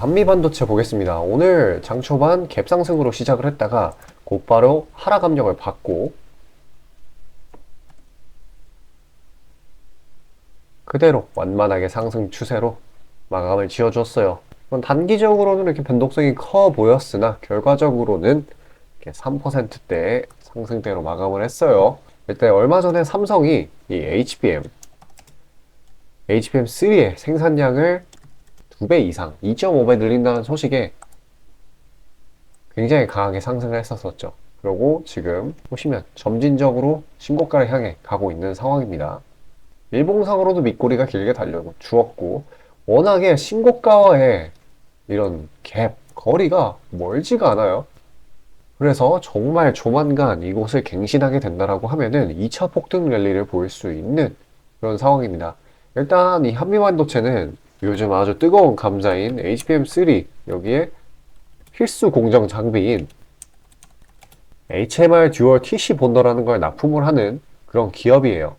한미반도체 보겠습니다. 오늘 장 초반 갭상승으로 시작을 했다가 곧바로 하락 압력을 받고 그대로 완만하게 상승 추세로 마감을 지어줬어요. 단기적으로는 이렇게 변동성이 커 보였으나 결과적으로는 이렇게 3%대의 상승대로 마감을 했어요. 일단 얼마 전에 삼성이 이 HBM3의 생산량을 2배 이상, 2.5배 늘린다는 소식에 굉장히 강하게 상승을 했었었죠. 그리고 지금 보시면 점진적으로 신고가를 향해 가고 있는 상황입니다. 일봉상으로도 밑꼬리가 길게 달려주었고 워낙에 신고가와의 이런 갭, 거리가 멀지가 않아요. 그래서 정말 조만간 이곳을 갱신하게 된다라고 하면은 2차 폭등 랠리를 보일 수 있는 그런 상황입니다. 일단 이 한미반도체는 요즘 아주 뜨거운 감자인 HBM3 여기에 필수 공정 장비인 HMR 듀얼 TC 본더라는 걸 납품을 하는 그런 기업이에요.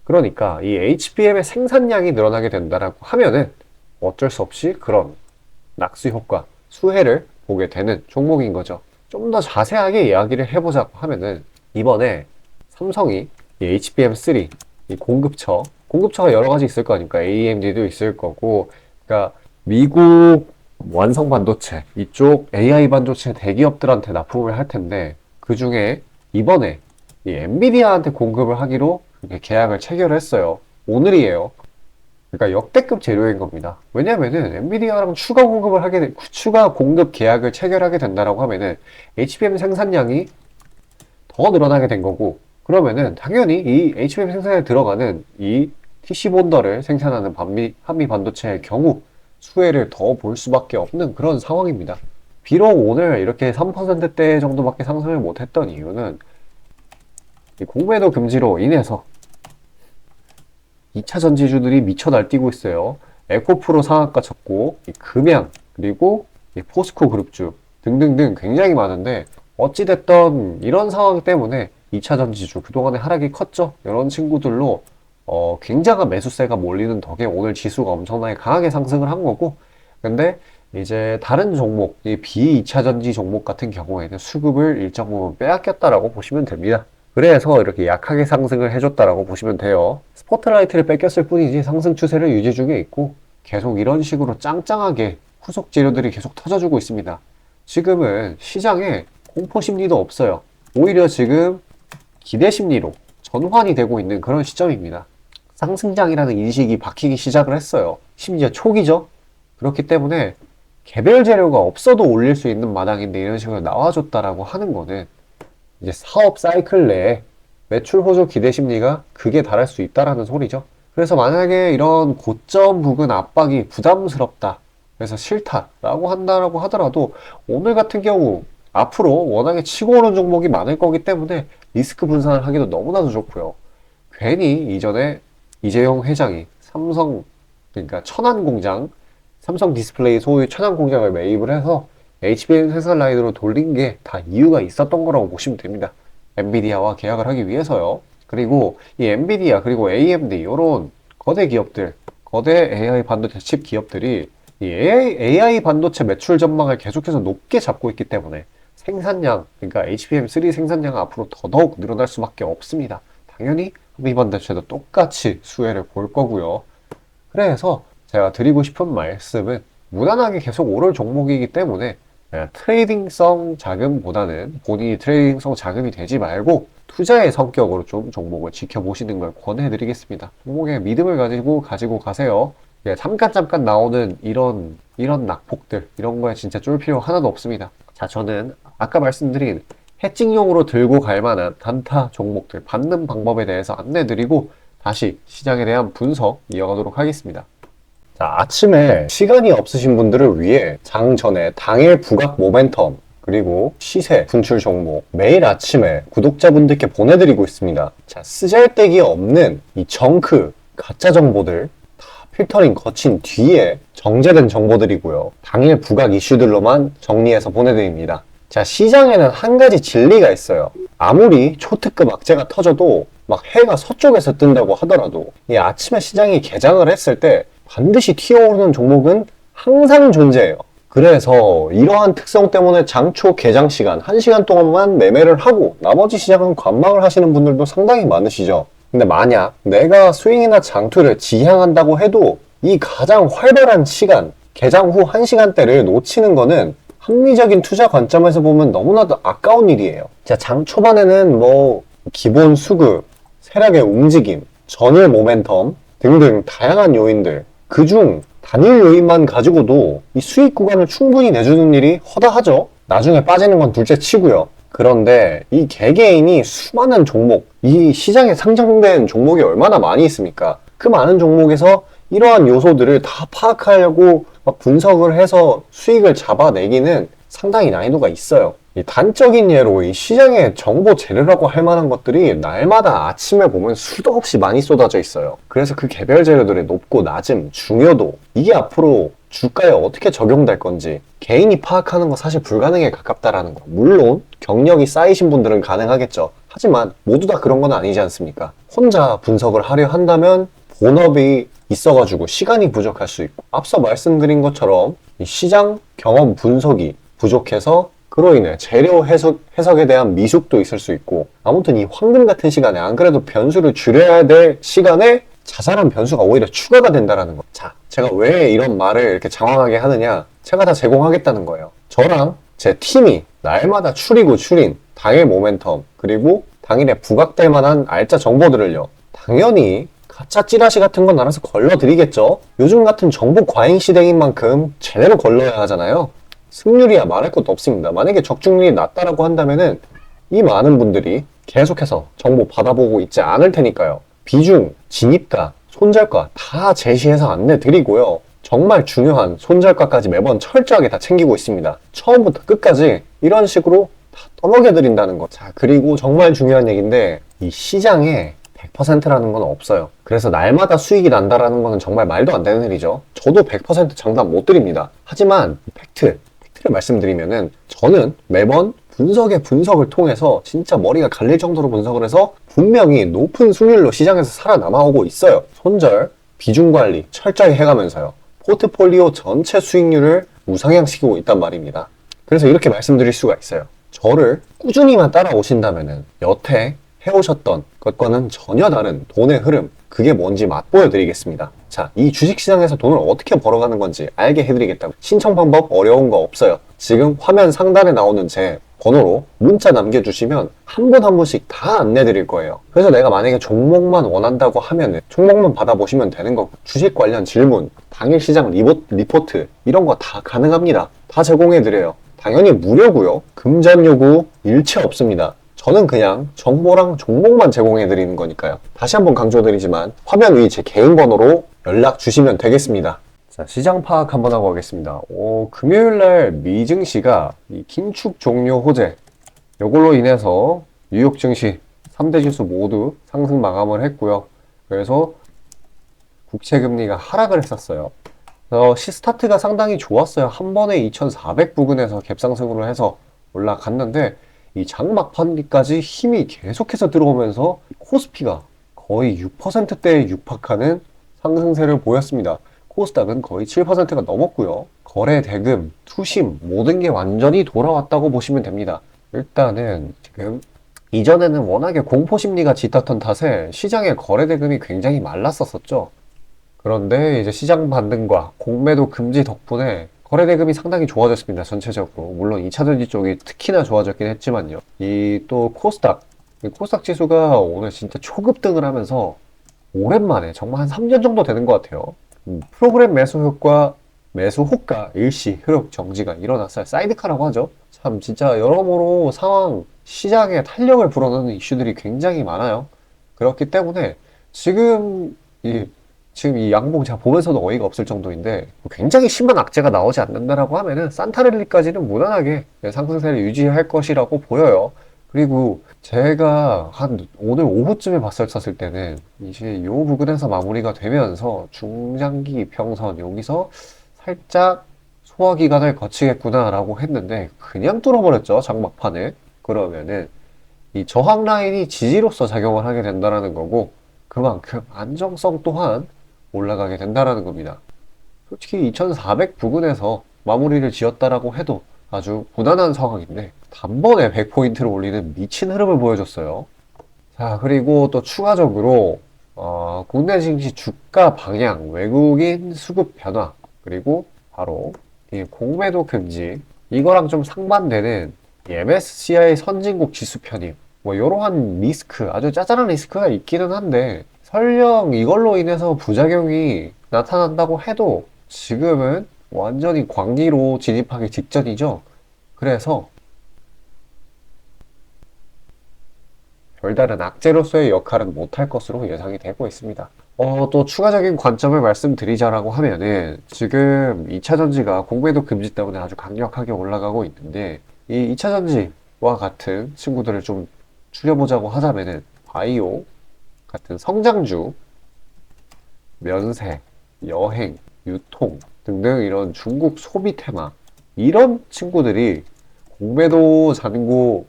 그러니까 이 HBM의 생산량이 늘어나게 된다라고 하면은 어쩔 수 없이 그런 낙수 효과, 수혜를 보게 되는 종목인 거죠. 좀 더 자세하게 이야기를 해보자고 하면은 이번에 삼성이 이 HBM3 이 공급처가 여러 가지 있을 거 아닙니까? AMD도 있을 거고, 그러니까 미국 완성 반도체 이쪽 AI 반도체 대기업들한테 납품을 할 텐데 그 중에 이번에 이 엔비디아한테 공급을 하기로 계약을 체결했어요. 오늘이에요. 그러니까 역대급 재료인 겁니다. 왜냐면은 엔비디아랑 추가 공급 계약을 체결하게 된다라고 하면은 HBM 생산량이 더 늘어나게 된 거고, 그러면은 당연히 이 HBM 생산에 들어가는 이 TC 본더를 생산하는 한미 반도체의 경우 수혜를 더 볼 수밖에 없는 그런 상황입니다. 비록 오늘 이렇게 3%대 정도밖에 상승을 못했던 이유는 이 공매도 금지로 인해서 2차 전지주들이 미쳐 날뛰고 있어요. 에코프로 상한가 쳤고, 금양, 그리고 포스코 그룹주 등등등 굉장히 많은데 어찌됐던 이런 상황 때문에 2차 전지주 그동안의 하락이 컸죠. 이런 친구들로 굉장한 매수세가 몰리는 덕에 오늘 지수가 엄청나게 강하게 상승을 한 거고, 근데 이제 다른 종목, 이 비2차 전지 종목 같은 경우에는 수급을 일정 부분 빼앗겼다라고 보시면 됩니다. 그래서 이렇게 약하게 상승을 해줬다라고 보시면 돼요. 스포트라이트를 뺏겼을 뿐이지 상승 추세를 유지 중에 있고 계속 이런 식으로 짱짱하게 후속 재료들이 계속 터져주고 있습니다. 지금은 시장에 공포 심리도 없어요. 오히려 지금 기대 심리로 전환이 되고 있는 그런 시점입니다. 상승장이라는 인식이 박히기 시작을 했어요. 심지어 초기죠. 그렇기 때문에 개별 재료가 없어도 올릴 수 있는 마당인데 이런 식으로 나와줬다라고 하는 거는 이제 사업 사이클 내에 매출 호조 기대 심리가 극에 달할 수 있다라는 소리죠. 그래서 만약에 이런 고점 부근 압박이 부담스럽다, 그래서 싫다라고 한다라고 하더라도 오늘 같은 경우 앞으로 워낙에 치고 오는 종목이 많을 거기 때문에 리스크 분산을 하기도 너무나도 좋고요. 괜히 이전에 이재용 회장이 그러니까 천안공장, 삼성 디스플레이 소유 천안공장을 매입을 해서 HBM 생산 라인으로 돌린 게 다 이유가 있었던 거라고 보시면 됩니다. 엔비디아와 계약을 하기 위해서요. 그리고 이 엔비디아 그리고 AMD 이런 거대 기업들, 거대 AI 반도체 칩 기업들이 이 AI 반도체 매출 전망을 계속해서 높게 잡고 있기 때문에 생산량, 그러니까 HBM3 생산량은 앞으로 더더욱 늘어날 수밖에 없습니다. 당연히 한미 반도체도 똑같이 수혜를 볼 거고요. 그래서 제가 드리고 싶은 말씀은 무난하게 계속 오를 종목이기 때문에 트레이딩성 자금보다는 본인이 트레이딩성 자금이 되지 말고 투자의 성격으로 좀 종목을 지켜보시는 걸 권해드리겠습니다. 종목에 믿음을 가지고 가세요. 잠깐 나오는 이런 낙폭들, 이런 거에 진짜 쫄 필요 하나도 없습니다. 자, 저는 아까 말씀드린 해칭용으로 들고 갈 만한 단타 종목들 받는 방법에 대해서 안내드리고 다시 시장에 대한 분석 이어가도록 하겠습니다. 자, 아침에 시간이 없으신 분들을 위해 장 전에 당일 부각 모멘텀 그리고 시세 분출 종목 매일 아침에 구독자분들께 보내드리고 있습니다. 자, 쓰잘데기 없는 이 정크 가짜 정보들 다 필터링 거친 뒤에 정제된 정보들이고요. 당일 부각 이슈들로만 정리해서 보내드립니다. 자, 시장에는 한 가지 진리가 있어요. 아무리 초특급 악재가 터져도 막 해가 서쪽에서 뜬다고 하더라도 이 아침에 시장이 개장을 했을 때 반드시 튀어오르는 종목은 항상 존재해요. 그래서 이러한 특성 때문에 장초 개장 시간 1시간 동안만 매매를 하고 나머지 시장은 관망을 하시는 분들도 상당히 많으시죠. 근데 만약 내가 스윙이나 장투를 지향한다고 해도 이 가장 활발한 시간, 개장 후 1시간대를 놓치는 거는 합리적인 투자 관점에서 보면 너무나도 아까운 일이에요. 자, 장 초반에는 뭐 기본 수급, 세력의 움직임, 전일 모멘텀 등등 다양한 요인들, 그중 단일 요인만 가지고도 이 수익 구간을 충분히 내주는 일이 허다하죠. 나중에 빠지는 건 둘째 치고요. 그런데 이 개개인이 수많은 종목, 이 시장에 상장된 종목이 얼마나 많이 있습니까? 그 많은 종목에서 이러한 요소들을 다 파악하려고 막 분석을 해서 수익을 잡아내기는 상당히 난이도가 있어요. 이 단적인 예로 이 시장에 정보 재료라고 할 만한 것들이 날마다 아침에 보면 수도 없이 많이 쏟아져 있어요. 그래서 그 개별 재료들의 높고 낮음, 중요도, 이게 앞으로 주가에 어떻게 적용될 건지 개인이 파악하는 거 사실 불가능에 가깝다라는 거. 물론 경력이 쌓이신 분들은 가능하겠죠. 하지만 모두 다 그런 건 아니지 않습니까? 혼자 분석을 하려 한다면 본업이 있어가지고 시간이 부족할 수 있고, 앞서 말씀드린 것처럼 이 시장 경험 분석이 부족해서 그로 인해 재료 해석에 대한 미숙도 있을 수 있고, 아무튼 이 황금 같은 시간에 안 그래도 변수를 줄여야 될 시간에 자잘한 변수가 오히려 추가가 된다라는 거. 자, 제가 왜 이런 말을 이렇게 장황하게 하느냐? 제가 다 제공하겠다는 거예요. 저랑 제 팀이 날마다 추린 당일 모멘텀, 그리고 당일에 부각될 만한 알짜 정보들을요, 당연히 가짜 찌라시 같은 건 알아서 걸러드리겠죠. 요즘 같은 정보 과잉 시대인 만큼 제대로 걸러야 하잖아요. 승률이야 말할 것도 없습니다. 만약에 적중률이 낮다라고 한다면은 이 많은 분들이 계속해서 정보 받아보고 있지 않을 테니까요. 비중, 진입가, 손절가 다 제시해서 안내드리고요. 정말 중요한 손절가까지 매번 철저하게 다 챙기고 있습니다. 처음부터 끝까지 이런 식으로 다 떠먹여드린다는 것. 자, 그리고 정말 중요한 얘기인데, 이 시장에 100%라는 건 없어요. 그래서 날마다 수익이 난다라는 거는 정말 말도 안 되는 일이죠. 저도 100% 장담 못 드립니다. 하지만 팩트를 말씀드리면은 저는 매번 분석을 통해서 진짜 머리가 갈릴 정도로 분석을 해서 분명히 높은 수익률로 시장에서 살아남아오고 있어요. 손절, 비중 관리 철저히 해가면서요. 포트폴리오 전체 수익률을 우상향시키고 있단 말입니다. 그래서 이렇게 말씀드릴 수가 있어요. 저를 꾸준히만 따라오신다면은 여태 해오셨던 것과는 전혀 다른 돈의 흐름, 그게 뭔지 맛보여 드리겠습니다. 자, 이 주식시장에서 돈을 어떻게 벌어가는 건지 알게 해드리겠다고. 신청 방법 어려운 거 없어요. 지금 화면 상단에 나오는 제 번호로 문자 남겨주시면 한 분 한 분씩 다 안내드릴 거예요. 그래서 내가 만약에 종목만 원한다고 하면은 종목만 받아보시면 되는 거고, 주식 관련 질문, 당일 시장 리포트 이런 거 다 가능합니다. 다 제공해드려요. 당연히 무료고요. 금전 요구 일체 없습니다. 저는 그냥 정보랑 종목만 제공해드리는 거니까요. 다시 한번 강조드리지만 화면 위 제 개인 번호로 연락 주시면 되겠습니다. 자, 시장 파악 한번 하고 가겠습니다. 금요일날 미증시가 이 긴축 종료 호재, 이걸로 인해서 뉴욕 증시 3대 지수 모두 상승 마감을 했고요. 그래서 국채 금리가 하락을 했었어요. 그래서 시스타트가 상당히 좋았어요. 한 번에 2,400 부근에서 갭상승으로 해서 올라갔는데, 이 장막판기까지 힘이 계속해서 들어오면서 코스피가 거의 6%대에 육박하는 상승세를 보였습니다. 코스닥은 거의 7%가 넘었고요. 거래 대금, 투심 모든 게 완전히 돌아왔다고 보시면 됩니다. 일단은 지금 이전에는 워낙에 공포심리가 짙었던 탓에 시장의 거래 대금이 굉장히 말랐었죠. 그런데 이제 시장 반등과 공매도 금지 덕분에 거래 대금이 상당히 좋아졌습니다. 전체적으로. 물론 2차전지 쪽이 특히나 좋아졌긴 했지만요. 이 또 코스닥 지수가 오늘 진짜 초급등을 하면서 오랜만에 정말 한 3년 정도 되는 것 같아요. 프로그램 매수 호가 일시 흐름 정지가 일어났어요. 사이드카라고 하죠. 참 진짜 여러모로 상황, 시장에 탄력을 불어넣는 이슈들이 굉장히 많아요. 그렇기 때문에 지금 이 양봉 제가 보면서도 어이가 없을 정도인데, 굉장히 심한 악재가 나오지 않는다라고 하면은 산타랠리까지는 무난하게 상승세를 유지할 것이라고 보여요. 그리고 제가 오늘 오후쯤에 봤었을 때는 이제 요 부근에서 마무리가 되면서 중장기 평선 여기서 살짝 소화 기간을 거치겠구나라고 했는데 그냥 뚫어버렸죠, 장막판을. 그러면은 이 저항 라인이 지지로서 작용을 하게 된다라는 거고, 그만큼 안정성 또한 올라가게 된다라는 겁니다. 솔직히 2,400 부근에서 마무리를 지었다라고 해도 아주 무난한 상황인데 단번에 100포인트를 올리는 미친 흐름을 보여줬어요. 자, 그리고 또 추가적으로 국내 증시 주가 방향, 외국인 수급 변화, 그리고 바로 이 공매도 금지, 이거랑 좀 상반되는 이 MSCI 선진국 지수 편입, 뭐 이러한 리스크, 아주 짜잘한 리스크가 있기는 한데 설령 이걸로 인해서 부작용이 나타난다고 해도 지금은 완전히 광기로 진입하기 직전이죠. 그래서 별다른 악재로서의 역할은 못할 것으로 예상이 되고 있습니다. 또 추가적인 관점을 말씀드리자라고 하면은 지금 2차전지가 공매도 금지 때문에 아주 강력하게 올라가고 있는데 이 2차전지와 같은 친구들을 좀 추려보자고 하자면은 바이오 같은 성장주, 면세, 여행, 유통 등등 이런 중국 소비 테마 이런 친구들이 공매도 잔고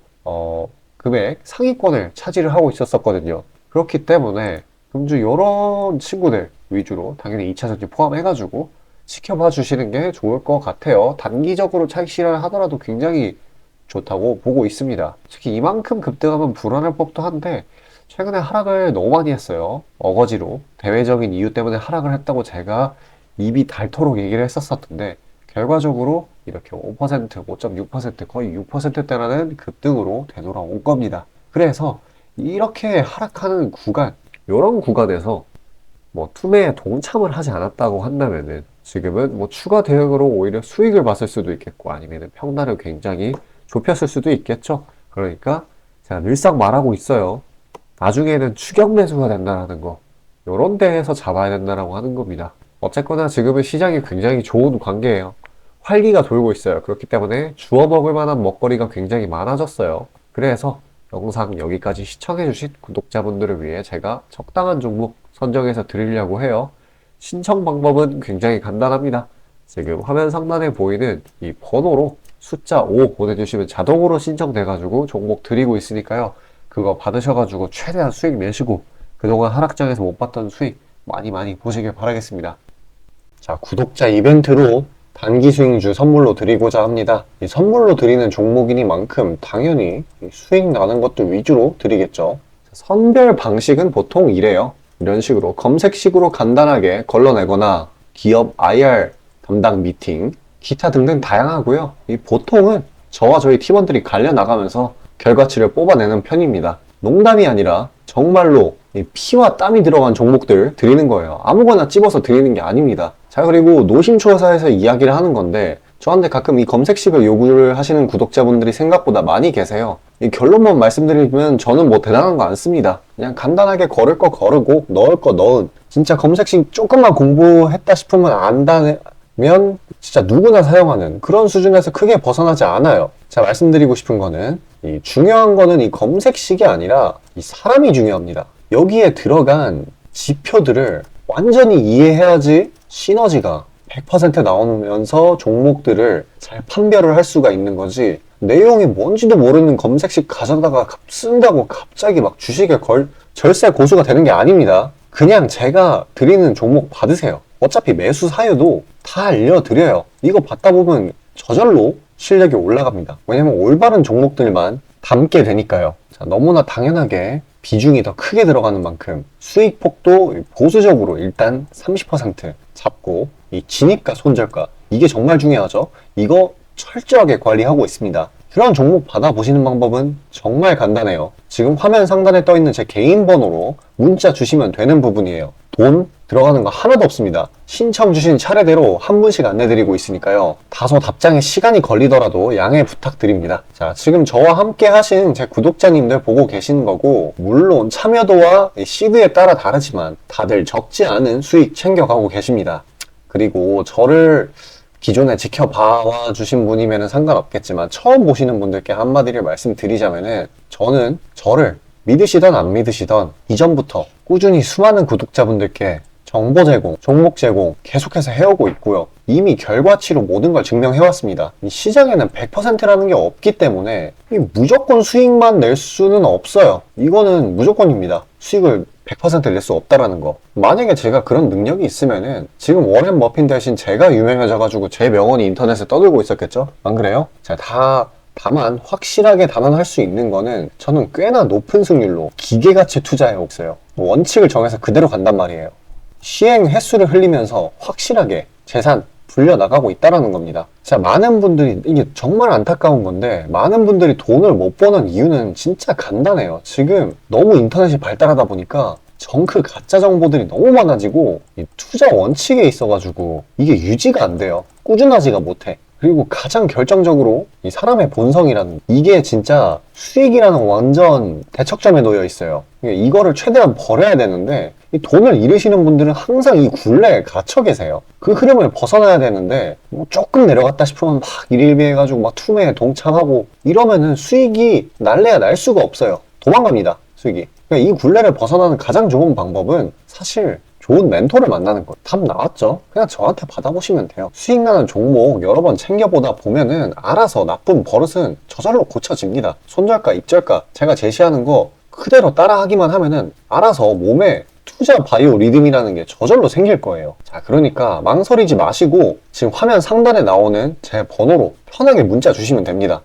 금액 상위권을 차지를 하고 있었거든요. 그렇기 때문에 금주 이런 친구들 위주로 당연히 2차전지 포함해가지고 지켜봐 주시는 게 좋을 것 같아요. 단기적으로 차익 실현을 하더라도 굉장히 좋다고 보고 있습니다. 특히 이만큼 급등하면 불안할 법도 한데 최근에 하락을 너무 많이 했어요. 어거지로 대외적인 이유 때문에 하락을 했다고 제가 입이 닳도록 얘기를 했었었는데 결과적으로 이렇게 5%, 5.6%, 거의 6%대라는 급등으로 되돌아온 겁니다. 그래서 이렇게 하락하는 구간, 이런 구간에서 뭐 투매에 동참을 하지 않았다고 한다면은 지금은 뭐 추가 대응으로 오히려 수익을 봤을 수도 있겠고 아니면은 평단을 굉장히 좁혔을 수도 있겠죠. 그러니까 제가 늘상 말하고 있어요. 나중에는 추격 매수가 된다는 거, 요런 데에서 잡아야 된다라고 하는 겁니다. 어쨌거나 지금은 시장이 굉장히 좋은 관계예요. 활기가 돌고 있어요. 그렇기 때문에 주워 먹을 만한 먹거리가 굉장히 많아졌어요. 그래서 영상 여기까지 시청해주신 구독자분들을 위해 제가 적당한 종목 선정해서 드리려고 해요. 신청 방법은 굉장히 간단합니다. 지금 화면 상단에 보이는 이 번호로 숫자 5 보내주시면 자동으로 신청돼가지고 종목 드리고 있으니까요. 그거 받으셔가지고 최대한 수익 내시고 그동안 하락장에서 못 봤던 수익 많이 보시길 바라겠습니다. 자, 구독자 이벤트로 단기 수익주 선물로 드리고자 합니다. 이 선물로 드리는 종목이니만큼 당연히 수익 나는 것들 위주로 드리겠죠. 선별 방식은 보통 이래요. 이런 식으로 검색식으로 간단하게 걸러내거나 기업 IR 담당 미팅, 기타 등등 다양하고요. 이 보통은 저와 저희 팀원들이 갈려 나가면서 결과치를 뽑아내는 편입니다. 농담이 아니라 정말로 피와 땀이 들어간 종목들 드리는 거예요. 아무거나 찝어서 드리는 게 아닙니다. 자, 그리고 노심초사에서 이야기를 하는 건데 저한테 가끔 이 검색식을 요구를 하시는 구독자분들이 생각보다 많이 계세요. 이 결론만 말씀드리면 저는 뭐 대단한 거 안 씁니다. 그냥 간단하게 걸을 거 거르고 넣을 거 넣은, 진짜 검색식 조금만 공부했다 싶으면 안다면 진짜 누구나 사용하는 그런 수준에서 크게 벗어나지 않아요. 제가 말씀드리고 싶은 거는 이 중요한 거는 이 검색식이 아니라 이 사람이 중요합니다. 여기에 들어간 지표들을 완전히 이해해야지 시너지가 100% 나오면서 종목들을 잘 판별을 할 수가 있는 거지, 내용이 뭔지도 모르는 검색식 가져다가 쓴다고 갑자기 막 주식에 절세 고수가 되는 게 아닙니다. 그냥 제가 드리는 종목 받으세요. 어차피 매수 사유도 다 알려드려요. 이거 받다 보면 저절로 실력이 올라갑니다. 왜냐면 올바른 종목들만 담게 되니까요. 자, 너무나 당연하게 비중이 더 크게 들어가는 만큼 수익 폭도 보수적으로 일단 30% 잡고, 이 진입가 손절가 이게 정말 중요하죠. 이거 철저하게 관리하고 있습니다. 그런 종목 받아보시는 방법은 정말 간단해요. 지금 화면 상단에 떠있는 제 개인 번호로 문자 주시면 되는 부분이에요. 돈 들어가는 거 하나도 없습니다. 신청 주신 차례대로 한 분씩 안내드리고 있으니까요. 다소 답장에 시간이 걸리더라도 양해 부탁드립니다. 자, 지금 저와 함께 하신 제 구독자님들 보고 계시는 거고, 물론 참여도와 시드에 따라 다르지만 다들 적지 않은 수익 챙겨가고 계십니다. 그리고 저를 기존에 지켜봐 주신 분이면 상관없겠지만 처음 보시는 분들께 한마디를 말씀드리자면은, 저는 저를 믿으시던 안 믿으시던 이전부터 꾸준히 수많은 구독자분들께 정보 제공, 종목 제공 계속해서 해오고 있고요. 이미 결과치로 모든 걸 증명해왔습니다. 이 시장에는 100%라는 게 없기 때문에 무조건 수익만 낼 수는 없어요. 이거는 무조건입니다. 수익을 100% 낼 수 없다라는 거. 만약에 제가 그런 능력이 있으면은 지금 워렌 버핏 대신 제가 유명해져가지고 제 명언이 인터넷에 떠들고 있었겠죠? 안 그래요? 다만 확실하게 단언할 수 있는 거는 저는 꽤나 높은 승률로 기계가치 투자해 왔어요. 원칙을 정해서 그대로 간단 말이에요. 시행 횟수를 흘리면서 확실하게 재산 불려나가고 있다라는 겁니다. 자, 많은 분들이, 이게 정말 안타까운 건데, 많은 분들이 돈을 못 버는 이유는 진짜 간단해요. 지금 너무 인터넷이 발달하다 보니까 정크 가짜 정보들이 너무 많아지고, 이 투자 원칙에 있어가지고 이게 유지가 안 돼요. 꾸준하지가 못해. 그리고 가장 결정적으로 이 사람의 본성이라는, 이게 진짜 수익이라는 완전 대척점에 놓여 있어요. 이거를 최대한 버려야 되는데, 이 돈을 잃으시는 분들은 항상 이 굴레에 갇혀 계세요. 그 흐름을 벗어나야 되는데, 뭐 조금 내려갔다 싶으면 막 일일비해가지고 막 투매에 동참하고 이러면은 수익이 날래야 날 수가 없어요. 도망갑니다, 수익이. 그러니까 이 굴레를 벗어나는 가장 좋은 방법은 사실 좋은 멘토를 만나는 거예요. 답 나왔죠? 그냥 저한테 받아보시면 돼요. 수익 나는 종목 여러 번 챙겨보다 보면은 알아서 나쁜 버릇은 저절로 고쳐집니다. 손절가, 입절가 제가 제시하는 거 그대로 따라하기만 하면은 알아서 몸에 투자 바이오 리듬이라는 게 저절로 생길 거예요. 자, 그러니까 망설이지 마시고 지금 화면 상단에 나오는 제 번호로 편하게 문자 주시면 됩니다.